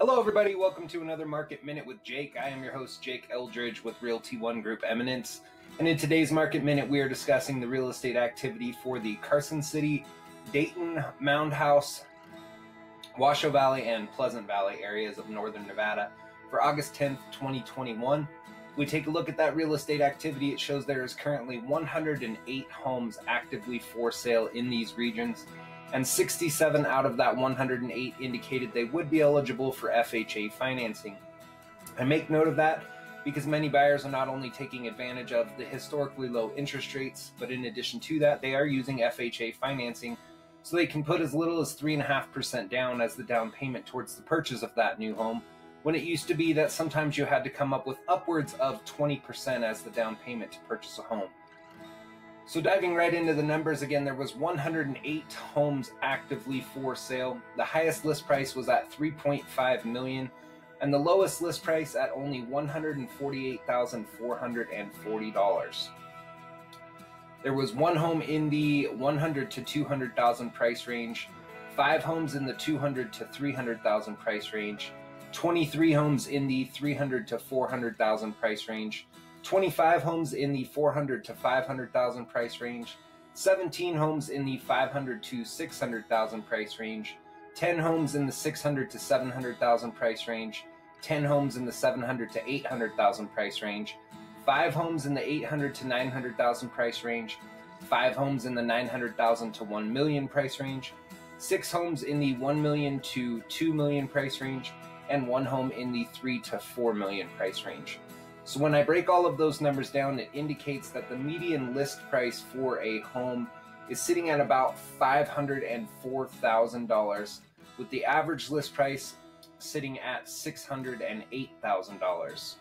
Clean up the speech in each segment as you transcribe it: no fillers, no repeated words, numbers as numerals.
Hello everybody, welcome to another Market Minute with Jake. I am your host Jake Eldridge with Realty One Group Eminence. And in today's Market Minute, we are discussing the real estate activity for the Carson City, Dayton, Moundhouse, Washoe Valley, and Pleasant Valley areas of northern Nevada for August 10th, 2021. We take a look at that real estate activity. It shows there is currently 108 homes actively for sale in these regions, and 67 out of that 108 indicated they would be eligible for FHA financing. I make note of that because many buyers are not only taking advantage of the historically low interest rates, but in addition to that, they are using FHA financing so they can put as little as 3.5% down as the down payment towards the purchase of that new home, when it used to be that sometimes you had to come up with upwards of 20% as the down payment to purchase a home. So diving right into the numbers again, there was 108 homes actively for sale. The highest list price was at $3.5 million, and the lowest list price at only $148,440. There was one home in the $100,000 to $200,000 price range, 5 homes in the $200,000 to $300,000 price range, 23 homes in the $300,000 to $400,000 price range, 25 homes in the $400,000 to $500,000 price range, 17 homes in the $500,000 to $600,000 price range, 10 homes in the $600,000 to $700,000 price range, 10 homes in the $700,000 to $800,000 price range, 5 homes in the $800,000 to $900,000 price range, 5 homes in the $900,000 to $1 million price range, 6 homes in the $1 million to $2 million price range, and 1 home in the $3 to $4 million price range. So when I break all of those numbers down, it indicates that the median list price for a home is sitting at about $504,000, with the average list price sitting at $608,000.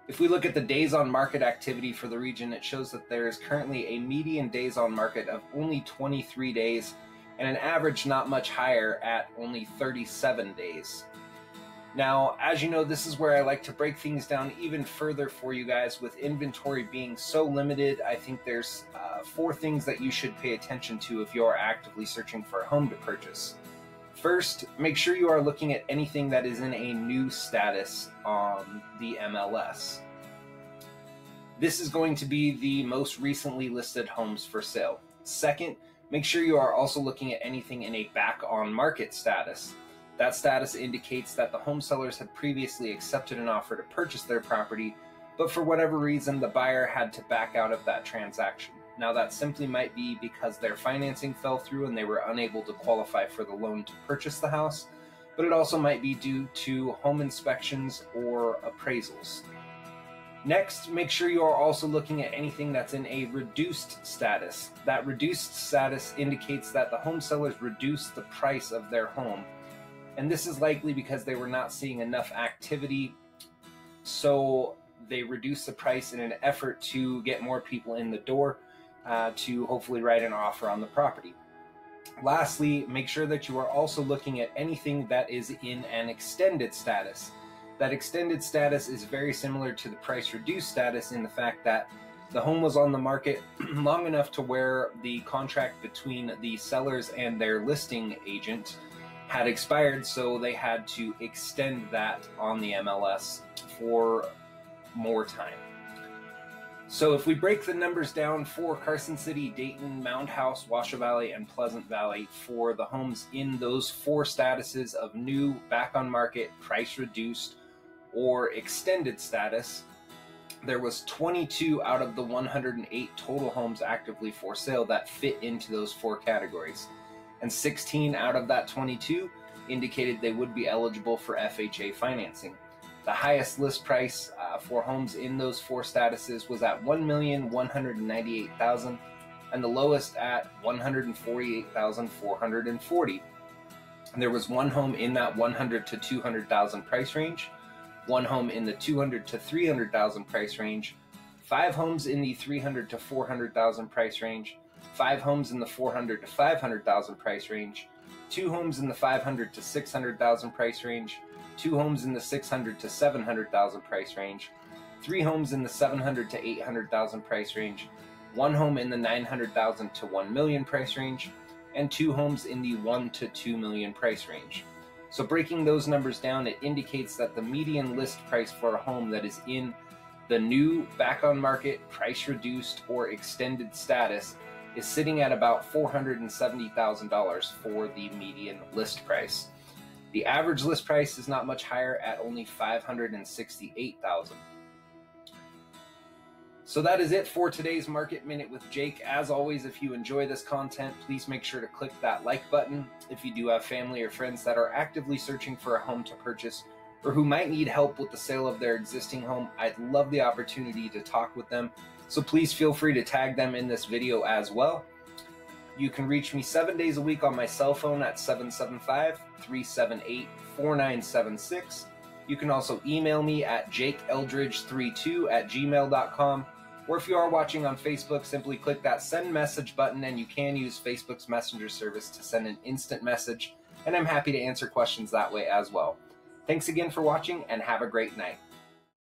If we look at the days on market activity for the region, it shows that there is currently a median days on market of only 23 days and an average not much higher at only 37 days. Now, as you know, this is where I like to break things down even further for you guys. With inventory being so limited, I think there's 4 things that you should pay attention to if you are actively searching for a home to purchase. First, make sure you are looking at anything that is in a new status on the MLS. This is going to be the most recently listed homes for sale. Second, make sure you are also looking at anything in a back on market status. That status indicates that the home sellers had previously accepted an offer to purchase their property, but for whatever reason, the buyer had to back out of that transaction. Now, that simply might be because their financing fell through and they were unable to qualify for the loan to purchase the house, but it also might be due to home inspections or appraisals. Next, make sure you are also looking at anything that's in a reduced status. That reduced status indicates that the home sellers reduced the price of their home, and this is likely because they were not seeing enough activity, so they reduced the price in an effort to get more people in the door to hopefully write an offer on the property. Lastly, make sure that you are also looking at anything that is in an extended status. That extended status is very similar to the price reduced status in the fact that the home was on the market long enough to where the contract between the sellers and their listing agent had expired, so they had to extend that on the MLS for more time. So if we break the numbers down for Carson City, Dayton, Moundhouse, Washoe Valley, and Pleasant Valley for the homes in those 4 statuses of new, back on market, price reduced, or extended status, there was 22 out of the 108 total homes actively for sale that fit into those 4 categories. And 16 out of that 22 indicated they would be eligible for FHA financing. The highest list price for homes in those 4 statuses was at $1,198,000, and the lowest at $148,440. There was 1 home in that $100,000 to $200,000 price range, 1 home in the $200,000 to $300,000 price range, 5 homes in the $300,000 to $400,000 price range, 5 homes in the $400,000 to $500,000 price range, 2 homes in the $500,000 to $600,000 price range, 2 homes in the $600,000 to $700,000 price range, 3 homes in the $700,000 to $800,000 price range, 1 home in the $900,000 to $1 million price range, and 2 homes in the $1 to $2 million price range. So breaking those numbers down, it indicates that the median list price for a home that is in the new, back on market, price reduced, or extended status is sitting at about $470,000 for the median list price. The average list price is not much higher at only $568,000. So that is it for today's Market Minute with Jake. As always, if you enjoy this content, please make sure to click that like button. If you do have family or friends that are actively searching for a home to purchase or who might need help with the sale of their existing home, I'd love the opportunity to talk with them. So please feel free to tag them in this video as well. You can reach me 7 days a week on my cell phone at 775-378-4976. You can also email me at jakeeldridge32@gmail.com. Or if you are watching on Facebook, simply click that send message button, and you can use Facebook's Messenger service to send an instant message, and I'm happy to answer questions that way as well. Thanks again for watching, and have a great night.